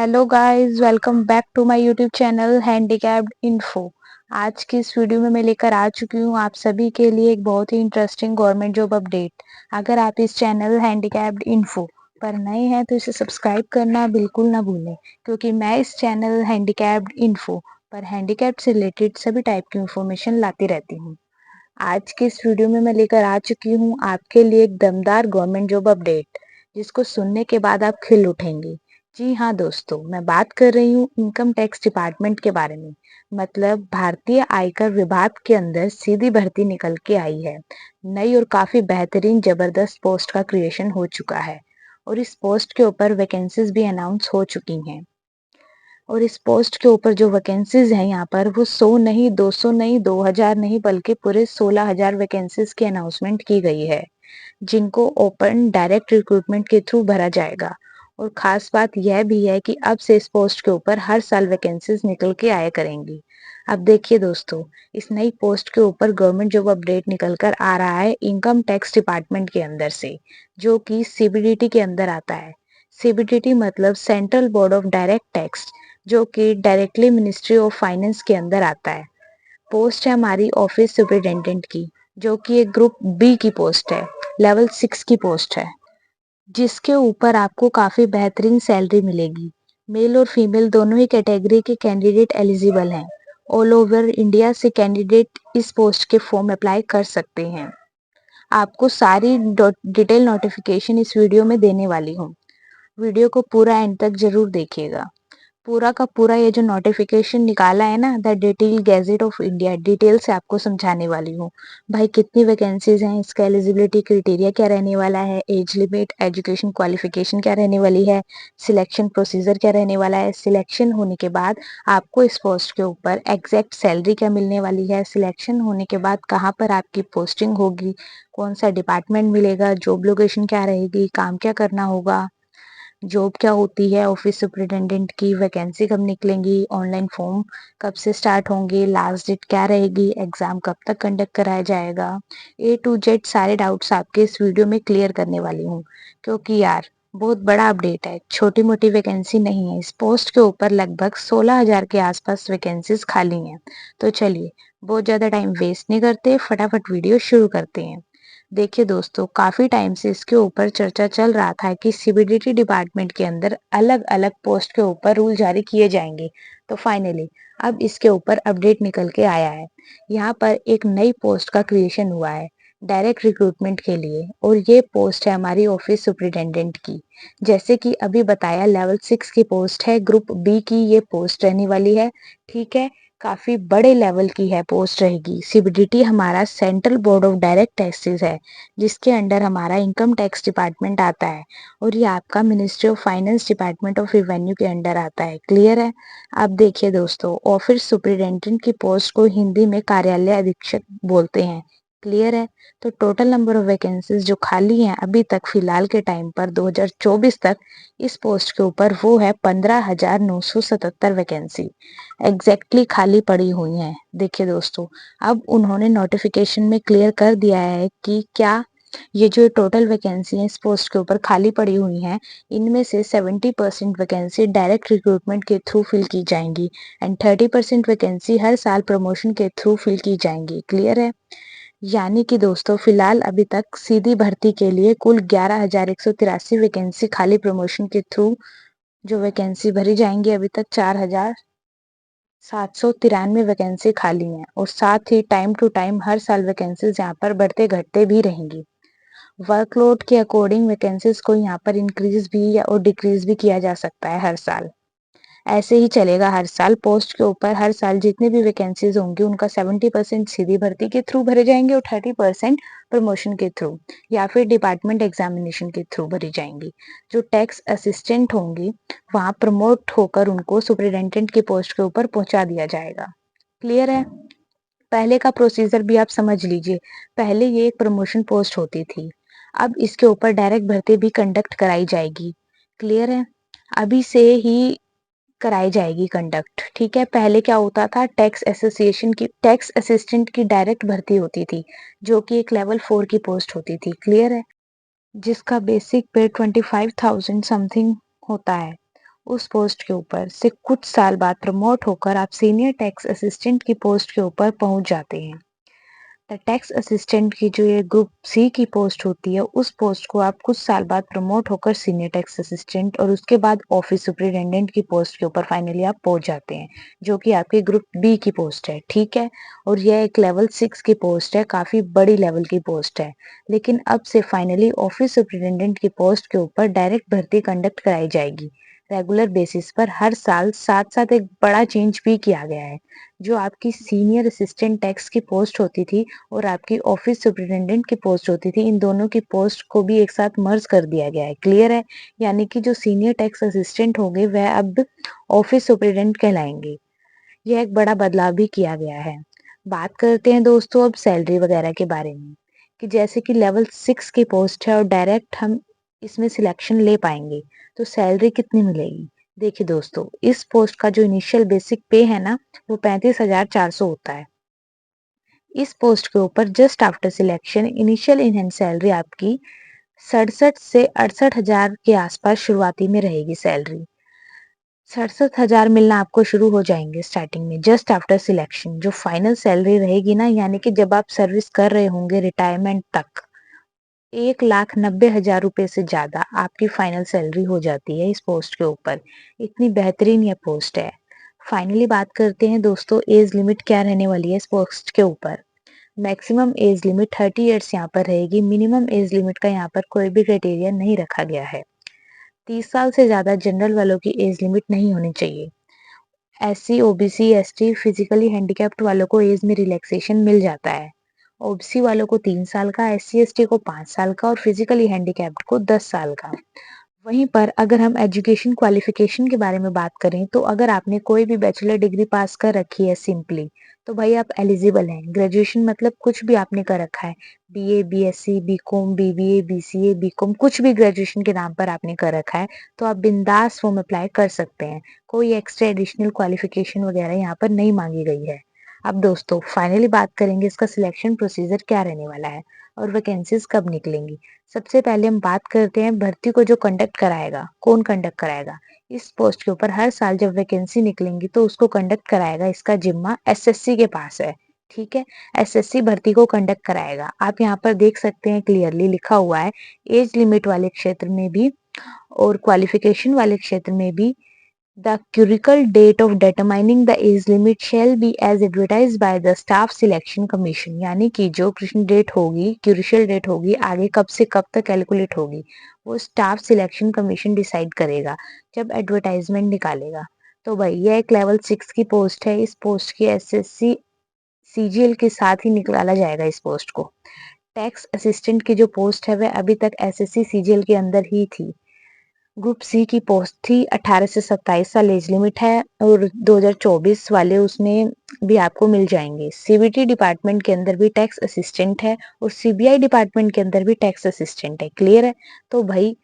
Hello guys, welcome back to my YouTube channel handicapped info. आज की इस video में मैं लेकर आ चुकी हूँ आप सभी के लिए एक बहुत ही इंटरेस्टिंग गवर्नमेंट जॉब अपडेट। अगर आप इस चैनल हैंडीकैप्ड इन्फो पर नए हैं तो इसे सब्सक्राइब करना बिल्कुल ना भूलें, क्योंकि मैं इस चैनल हैंडीकैप्ड इन्फो पर हैंडीकैप्ड से रिलेटेड सभी टाइप की इंफॉर्मेशन लाती रहती हूँ। आज की इस वीडियो में मैं लेकर आ चुकी हूँ आपके लिए एक दमदार गवर्नमेंट जॉब अपडेट, जिसको सुनने के बाद आप खिल उठेंगे। जी हाँ दोस्तों, मैं बात कर रही हूँ इनकम टैक्स डिपार्टमेंट के बारे में। मतलब भारतीय आयकर विभाग के अंदर सीधी भर्ती निकल के आई है। नई और काफी बेहतरीन जबरदस्त पोस्ट का क्रिएशन हो चुका है और इस पोस्ट के ऊपर वैकेंसीज भी अनाउंस हो चुकी हैं। और इस पोस्ट के ऊपर जो वैकेंसीज हैं यहाँ पर वो 100 नहीं, 200 नहीं, 2000 नहीं, बल्कि पूरे 16,000 वैकेंसीज की अनाउंसमेंट की गई है, जिनको ओपन डायरेक्ट रिक्रूटमेंट के थ्रू भरा जाएगा। और खास बात यह भी है कि अब से इस पोस्ट के ऊपर हर साल वैकेंसीज निकल के आया करेंगी। अब देखिए दोस्तों, इस नई पोस्ट के ऊपर गवर्नमेंट जॉब अपडेट निकल कर आ रहा है इनकम टैक्स डिपार्टमेंट के अंदर से, जो कि सीबीडीटी के अंदर आता है। सीबीडीटी मतलब central board of direct tax, जो कि डायरेक्टली मिनिस्ट्री ऑफ फाइनेंस के अंदर आता है। पोस्ट है हमारी ऑफिस सुपरिटेंडेंट की, जो कि एक ग्रुप बी की पोस्ट है, लेवल 6 की पोस्ट है, जिसके ऊपर आपको काफी बेहतरीन सैलरी मिलेगी। मेल और फीमेल दोनों ही कैटेगरी के कैंडिडेट एलिजिबल हैं। ऑल ओवर इंडिया से कैंडिडेट इस पोस्ट के फॉर्म अप्लाई कर सकते हैं। आपको सारी डिटेल नोटिफिकेशन इस वीडियो में देने वाली हूँ। वीडियो को पूरा एंड तक जरूर देखिएगा। पूरा का पूरा ये जो नोटिफिकेशन निकाला है ना, the detail gadget of India, detail से आपको समझाने वाली हूँ। भाई कितनी वैकेंसीज हैं, इसका एलिजिबिलिटी क्राइटेरिया क्या रहने वाला है, एज लिमिट, एजुकेशन क्वालिफिकेशन क्या रहने वाली है, सिलेक्शन प्रोसीजर क्या रहने वाला है, सिलेक्शन होने के बाद आपको इस पोस्ट के ऊपर एग्जैक्ट सैलरी क्या मिलने वाली है, सिलेक्शन होने के बाद कहाँ पर आपकी पोस्टिंग होगी, कौन सा डिपार्टमेंट मिलेगा, जॉब लोकेशन क्या रहेगी, काम क्या करना होगा, जॉब क्या होती है ऑफिस सुपरिटेंडेंट की, वैकेंसी कब निकलेंगी, ऑनलाइन फॉर्म कब से स्टार्ट होंगे, लास्ट डेट क्या रहेगी, एग्जाम कब तक कंडक्ट कराया जाएगा। ए टू जेड सारे डाउट्स आपके इस वीडियो में क्लियर करने वाली हूँ, क्योंकि यार बहुत बड़ा अपडेट है, छोटी मोटी वैकेंसी नहीं है। इस पोस्ट के ऊपर लगभग 16,000 के आसपास वैकेंसीज खाली हैं। तो चलिए बहुत ज्यादा टाइम वेस्ट नहीं करते, फटाफट वीडियो शुरू करते हैं। देखिए दोस्तों, काफी टाइम से इसके ऊपर चर्चा चल रहा था कि सीबीडीटी डिपार्टमेंट के अंदर अलग अलग पोस्ट के ऊपर रूल जारी किए जाएंगे। तो फाइनली अब इसके ऊपर अपडेट निकल के आया है। यहाँ पर एक नई पोस्ट का क्रिएशन हुआ है डायरेक्ट रिक्रूटमेंट के लिए, और ये पोस्ट है हमारी ऑफिस सुपरिटेंडेंट की। जैसे कि अभी बताया, लेवल 6 की पोस्ट है, ग्रुप बी की ये पोस्ट रहने वाली है। ठीक है, काफी बड़े लेवल की है पोस्ट रहेगी। सीबीडीटी हमारा central board of direct taxes है, जिसके अंडर हमारा इनकम टैक्स डिपार्टमेंट आता है, और ये आपका ministry of finance department of revenue के अंडर आता है। क्लियर है? अब देखिए दोस्तों, ऑफिस सुपरिटेंडेंट की पोस्ट को हिंदी में कार्यालय अधीक्षक बोलते हैं। क्लियर है? तो टोटल नंबर ऑफ वैकेंसीज जो खाली हैं अभी तक फिलहाल के टाइम पर 2024 तक इस पोस्ट के ऊपर, वो है 15,977 वैकेंसी एग्जैक्टली खाली पड़ी हुई हैं। देखिए दोस्तों, अब उन्होंने नोटिफिकेशन में क्लियर कर दिया है कि क्या ये जो टोटल वैकेंसी है इस पोस्ट के ऊपर खाली पड़ी हुई हैं, इनमें से 70% वैकेंसी डायरेक्ट रिक्रूटमेंट के थ्रू फिल की जाएंगी एंड 30% वैकेंसी हर साल प्रमोशन के थ्रू फिल की जाएंगी। क्लियर है? यानी कि दोस्तों, फिलहाल अभी तक सीधी भर्ती के लिए कुल 11,183 वैकेंसी खाली प्रमोशन के थ्रू जो वैकेंसी भरी जाएंगी, अभी तक 4,793 वैकेंसी खाली हैं, और साथ ही टाइम टू टाइम हर साल वैकेंसीज यहाँ पर बढ़ते घटते भी रहेंगी। वर्कलोड के अकॉर्डिंग वैकेंसीज को यहाँ पर इंक्रीज भी या और डिक्रीज भी किया जा सकता है हर साल। ऐसे ही चलेगा हर साल। पोस्ट के ऊपर हर साल जितनी भी वैकेंसीज होंगी उनका 70% सीधी भर्ती के थ्रू भरे जाएंगे और 30% प्रमोशन के थ्रू या फिर डिपार्टमेंट एग्जामिनेशन के थ्रू भरी जाएंगी। जो टैक्स असिस्टेंट होंगी वहां प्रमोट होकर उनको सुपरिटेंडेंट की पोस्ट के ऊपर पहुंचा दिया जाएगा। क्लियर है? पहले का प्रोसीजर भी आप समझ लीजिए। पहले ये एक प्रमोशन पोस्ट होती थी, अब इसके ऊपर डायरेक्ट भर्ती भी कंडक्ट कराई जाएगी। क्लियर है? अभी से ही कराई जाएगी कंडक्ट। ठीक है, पहले क्या होता था, टैक्स असिस्टेंट की डायरेक्ट भर्ती होती थी, जो कि एक लेवल 4 की पोस्ट होती थी। क्लियर है? जिसका बेसिक पे 25,000 समथिंग होता है, उस पोस्ट के ऊपर से कुछ साल बाद प्रमोट होकर आप सीनियर टैक्स असिस्टेंट की पोस्ट के ऊपर पहुंच जाते हैं। द टैक्स असिस्टेंट की जो ये ग्रुप सी की पोस्ट होती है, उस पोस्ट को आप कुछ साल बाद प्रमोट होकर सीनियर टैक्स असिस्टेंट और उसके बाद ऑफिस सुपरिटेंडेंट की पोस्ट के ऊपर फाइनली आप पहुंच जाते हैं, जो कि आपके ग्रुप बी की पोस्ट है। ठीक है, और यह एक लेवल 6 की पोस्ट है, काफी बड़ी लेवल की पोस्ट है। लेकिन अब से फाइनली ऑफिस सुपरिटेंडेंट की पोस्ट के ऊपर डायरेक्ट भर्ती कंडक्ट कराई जाएगी रेगुलर बेसिस पर हर साल। साथ साथ एक बड़ा चेंज भी किया गया है। जो आपकी सीनियर असिस्टेंट टैक्स की पोस्ट होती थी और आपकी ऑफिस सुपरिटेंडेंट की पोस्ट होती थी, इन दोनों की पोस्ट को भी एक साथ मर्ज कर दिया गया है। क्लियर है? यानी कि जो सीनियर टैक्स असिस्टेंट होंगे वह अब ऑफिस सुपरिटेंडेंट कहलाएंगे। यह एक बड़ा बदलाव भी किया गया है। बात करते हैं दोस्तों अब सैलरी वगैरह के बारे में, कि जैसे कि लेवल 6 की पोस्ट है और डायरेक्ट हम इसमें सिलेक्शन ले पाएंगे, तो सैलरी कितनी मिलेगी? देखिए दोस्तों, इस पोस्ट का जो इनिशियल बेसिक पे है ना, वो 35,400 होता है। इस पोस्ट के ऊपर just after selection initial in hand salary आपकी 67 से 68,000 के आसपास शुरुआती में रहेगी सैलरी। 67,000 मिलना आपको शुरू हो जाएंगे स्टार्टिंग में जस्ट आफ्टर सिलेक्शन। जो फाइनल सैलरी रहेगी ना, यानी कि जब आप सर्विस कर रहे होंगे रिटायरमेंट तक, 1,90,000 रुपए से ज्यादा आपकी फाइनल सैलरी हो जाती है इस पोस्ट के ऊपर। इतनी बेहतरीन ये पोस्ट है। फाइनली बात करते हैं दोस्तों, एज लिमिट क्या रहने वाली है इस पोस्ट के ऊपर। मैक्सिमम एज लिमिट 30 इयर्स यहाँ पर रहेगी। मिनिमम एज लिमिट का यहाँ पर कोई भी क्राइटेरिया नहीं रखा गया है। 30 साल से ज्यादा जनरल वालों की एज लिमिट नहीं होनी चाहिए। SC, OBC, ST, physically handicapped वालों को एज में रिलैक्सेशन मिल जाता है। ओबीसी वालों को 3 साल का, एससी एसटी को 5 साल का और फिजिकली हैंडीकैप्ड को 10 साल का। वहीं पर अगर हम एजुकेशन क्वालिफिकेशन के बारे में बात करें, तो अगर आपने कोई भी बैचलर डिग्री पास कर रखी है सिंपली, तो भाई आप एलिजिबल हैं। ग्रेजुएशन मतलब कुछ भी आपने कर रखा है, BA, BSc, BCom, BBA, BCA, BCom, कुछ भी ग्रेजुएशन के नाम पर आपने कर रखा है, तो आप बिंदास फॉर्म अप्लाई कर सकते हैं। कोई एक्स्ट्रा एडिशनल क्वालिफिकेशन वगैरह यहाँ पर नहीं मांगी गई है। अब दोस्तों फाइनली बात करेंगे इसका सिलेक्शन प्रोसीजर क्या रहने वाला है और वैकेंसीज कब निकलेंगी। सबसे पहले हम बात करते हैं भर्ती को जो कंडक्ट कराएगा, कौन कंडक्ट कराएगा। इस पोस्ट के ऊपर हर साल जब वैकेंसी निकलेंगी तो उसको कंडक्ट कराएगा, इसका जिम्मा एसएससी के पास है। ठीक है, एसएससी भर्ती को कंडक्ट कराएगा। आप यहाँ पर देख सकते हैं क्लियरली लिखा हुआ है, एज लिमिट वाले क्षेत्र में भी और क्वालिफिकेशन वाले क्षेत्र में भी the curricle date of determining the age limit shall be as advertised by the staff selection commission। यानी कि जो कृष्ण डेट होगी, क्यूरिशल डेट होगी, आगे कब से कब तक कैलकुलेट होगी, वो स्टाफ सिलेक्शन कमीशन डिसाइड करेगा जब एडवर्टाइजमेंट निकालेगा। तो भाई यह एक लेवल 6 की पोस्ट है। इस पोस्ट की एसएससी सीजीएल के साथ ही निकाला जाएगा इस पोस्ट को। टैक्स असिस्टेंट की जो पोस्ट है वह अभी तक एसएससी सीजीएल के अंदर ही थी। ग्रुप सी की पोस्ट थी, 18 से 27 साल एज लिमिट है और 2024 वाले उसमें भी आपको मिल जाएंगे। सीबीटी डिपार्टमेंट के अंदर भी टैक्स असिस्टेंट है और सीबीआई डिपार्टमेंट के अंदर भी टैक्स असिस्टेंट है। क्लियर है? तो भाई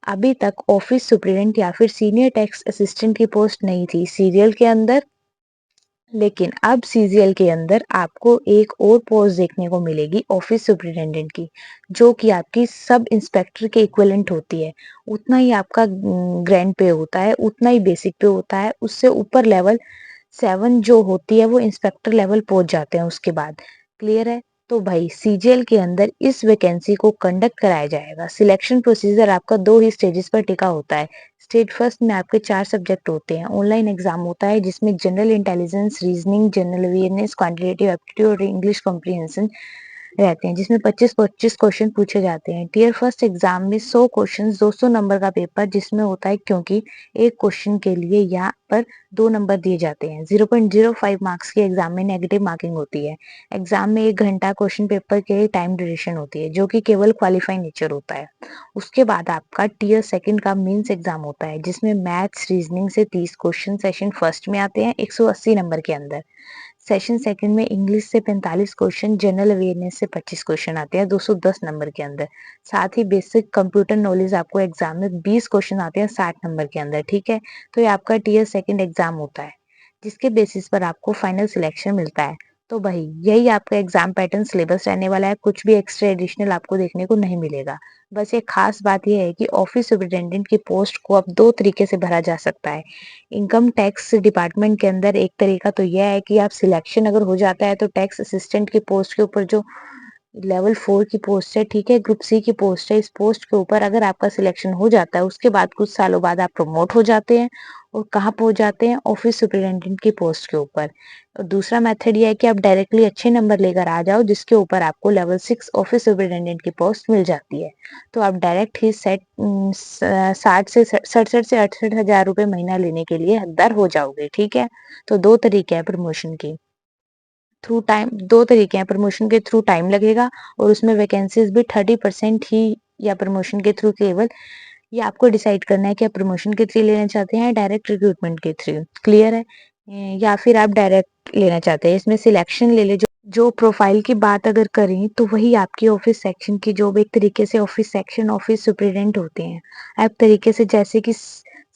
अभी तक ऑफिस सुप्रीडेंट या फिर सीनियर टैक्स असिस्टेंट की पोस्ट नहीं थी सीरियल के अंदर, लेकिन अब सीजीएल के अंदर आपको एक और पोस्ट देखने को मिलेगी ऑफिस सुपरिटेंडेंट की, जो कि आपकी सब इंस्पेक्टर के इक्विवेलेंट होती है। उतना ही आपका ग्रैंड पे होता है, उतना ही बेसिक पे होता है। उससे ऊपर लेवल 7 जो होती है वो इंस्पेक्टर लेवल पहुंच जाते हैं उसके बाद। क्लियर है? तो भाई सीजीएल के अंदर इस वैकेंसी को कंडक्ट कराया जाएगा। सिलेक्शन प्रोसीजर आपका 2 ही स्टेजेस पर टिका होता है। स्टेज फर्स्ट में आपके 4 सब्जेक्ट होते हैं। ऑनलाइन एग्जाम होता है जिसमें general intelligence, reasoning, general awareness, quantitative aptitude और इंग्लिश कॉम्प्रिहेंशन रहते हैं, जिसमें 25-25 क्वेश्चन पूछे जाते हैं। टियर फर्स्ट एग्जाम में 100 क्वेश्चन, 200 नंबर का पेपर जिसमें होता है, क्योंकि एक क्वेश्चन के लिए यहाँ पर 2 नंबर दिए जाते हैं। 0.05 मार्क्स की एग्जाम में नेगेटिव मार्किंग होती है। एग्जाम में 1 घंटा क्वेश्चन पेपर के टाइम ड्यूरेशन होती है, जो कि केवल क्वालिफाई नेचर होता है। उसके बाद आपका टियर सेकंड का मेंस एग्जाम होता है, जिसमें मैथ्स, रीजनिंग से 30 क्वेश्चन सेशन फर्स्ट में आते हैं 180 नंबर के अंदर। सेशन सेकंड में इंग्लिश से 45 क्वेश्चन, जनरल अवेयरनेस से 25 क्वेश्चन आते हैं 210 नंबर के अंदर। साथ ही बेसिक कंप्यूटर नॉलेज आपको एग्जाम में 20 क्वेश्चन आते हैं 60 नंबर के अंदर। ठीक है, तो ये आपका टियर सेकंड एग्जाम होता है, जिसके बेसिस पर आपको फाइनल सिलेक्शन मिलता है। तो भाई यही आपका एग्जाम पैटर्न सिलेबस रहने वाला है, कुछ भी एक्स्ट्रा एडिशनल आपको देखने को नहीं मिलेगा। बस एक खास बात यह है कि ऑफिस सुपरिटेंडेंट की पोस्ट को अब 2 तरीके से भरा जा सकता है। इनकम टैक्स डिपार्टमेंट के अंदर एक तरीका तो यह है कि आप सिलेक्शन अगर हो जाता है तो टैक्स असिस्टेंट की पोस्ट के ऊपर जो लेवल 4 की पोस्ट है, ठीक है, ग्रुप सी की पोस्ट है, इस पोस्ट के ऊपर अगर आपका सिलेक्शन हो जाता है, उसके बाद कुछ सालों बाद आप प्रमोट हो जाते हैं और कहाँ पहुंच जाते हैं, ऑफिस सुपरिटेंडेंट की पोस्ट के ऊपर। और दूसरा मेथड ये है कि आप डायरेक्टली अच्छे नंबर लेकर आ जाओ, जिसके ऊपर आपको लेवल 6 ऑफिस सुपरिटेंडेंट की पोस्ट मिल जाती है। तो आप डायरेक्ट ही 67 से 68 हजार रुपए महीना लेने के लिए हकदार हो जाओगे, ठीक है। तो दो तरीके हैं प्रमोशन की, थ्रू टाइम, दो तरीके हैं प्रमोशन के थ्रू टाइम लगेगा और उसमें वैकेंसीज भी 30% ही, या प्रमोशन के थ्रू केवल, ये आपको डिसाइड करना है कि आप प्रमोशन के थ्रू लेना चाहते हैं डायरेक्ट रिक्रूटमेंट के थ्रू, क्लियर है। या फिर आप डायरेक्ट लेना चाहते हैं, इसमें सिलेक्शन ले ले। जो प्रोफाइल की बात अगर करें तो वही आपकी ऑफिस सेक्शन की जॉब एक तरीके से ऑफिस सेक्शन ऑफिस सुपरिटेंडेंट होते हैं। आप तरीके से जैसे कि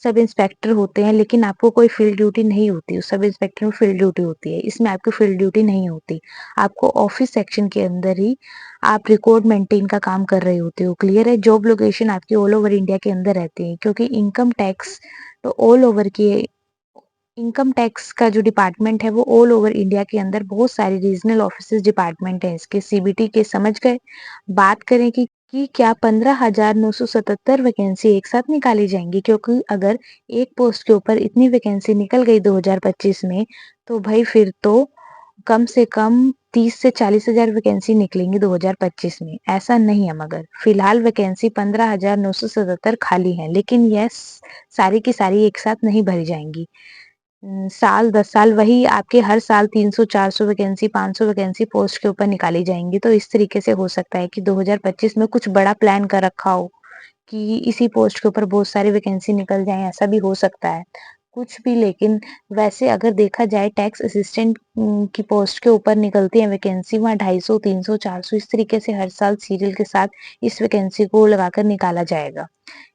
सब इंस्पेक्टर होते हैं, लेकिन आपको कोई फील्ड ड्यूटी नहीं होती, उस सब इंस्पेक्टर में फील्ड ड्यूटी होती है, इसमें आपकी फील्ड ड्यूटी नहीं होती। आपको ऑफिस सेक्शन के अंदर ही आप रिकॉर्ड मेंटेन का काम कर रहे होते हो, क्लियर है। जॉब लोकेशन आपकी ऑल ओवर इंडिया के अंदर रहती है, क्योंकि इनकम टैक्स तो ऑल ओवर की, इनकम टैक्स का जो डिपार्टमेंट है वो ऑल ओवर इंडिया के अंदर बहुत सारे रीजनल ऑफिस डिपार्टमेंट है इसके, सीबीटी के, समझ गए। बात करें कि क्या 15,977 वैकेंसी एक साथ निकाली जाएंगी, क्योंकि अगर एक पोस्ट के ऊपर इतनी वैकेंसी निकल गई 2025 में, तो भाई फिर तो कम से कम 30 से 40 हजार वैकेंसी निकलेंगी 2025 में। ऐसा नहीं है, मगर फिलहाल वैकेंसी 15,977 खाली है, लेकिन यह सारी की सारी एक साथ नहीं भरी जाएंगी। साल 10 साल वही आपके हर साल 300 400 वैकेंसी 500 वैकेंसी पोस्ट के ऊपर निकाली जाएंगी। तो इस तरीके से हो सकता है कि 2025 में कुछ बड़ा प्लान कर रखा हो कि इसी पोस्ट के ऊपर बहुत सारी वैकेंसी निकल जाए, ऐसा भी हो सकता है कुछ भी। लेकिन वैसे अगर देखा जाए टैक्स असिस्टेंट की पोस्ट के ऊपर निकलती है वैकेंसी, वहाँ 250 300 400 इस तरीके से हर साल सीरियल के साथ इस वैकेंसी को लगाकर निकाला जाएगा।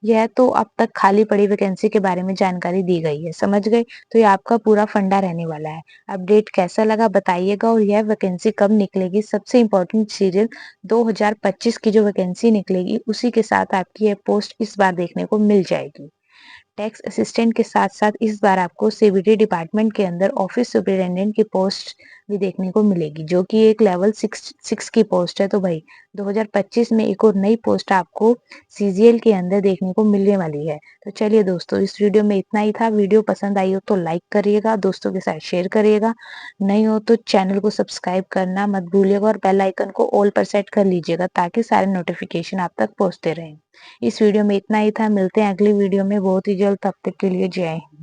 यह तो अब तक खाली पड़ी वैकेंसी के बारे में जानकारी दी गई है, समझ गए। तो ये आपका पूरा फंडा रहने वाला है। अपडेट कैसा लगा बताइएगा, और यह वैकेंसी कब निकलेगी, सबसे इम्पोर्टेंट सीरियल 2025 की जो वैकेंसी निकलेगी उसी के साथ आपकी यह पोस्ट इस बार देखने को मिल जाएगी। टैक्स असिस्टेंट के साथ साथ इस बार आपको सीबीटी डिपार्टमेंट के अंदर ऑफिस सुपरिटेंडेंट की पोस्ट भी देखने को मिलेगी, जो कि एक लेवल 6 की पोस्ट है। तो भाई 2025 में एक और नई पोस्ट आपको सीजीएल के अंदर देखने को मिलने वाली है। तो चलिए दोस्तों, इस वीडियो में इतना ही था। वीडियो पसंद आई हो तो लाइक करिएगा, दोस्तों के साथ शेयर करिएगा, नहीं हो तो चैनल को सब्सक्राइब करना मत भूलिएगा और बेल आइकन को ऑल पर सेट कर लीजिएगा, ताकि सारे नोटिफिकेशन आप तक पहुंचते रहें। इस वीडियो में इतना ही था, मिलते हैं अगली वीडियो में बहुत ही जल्द, तब तक के लिए जय हिंद।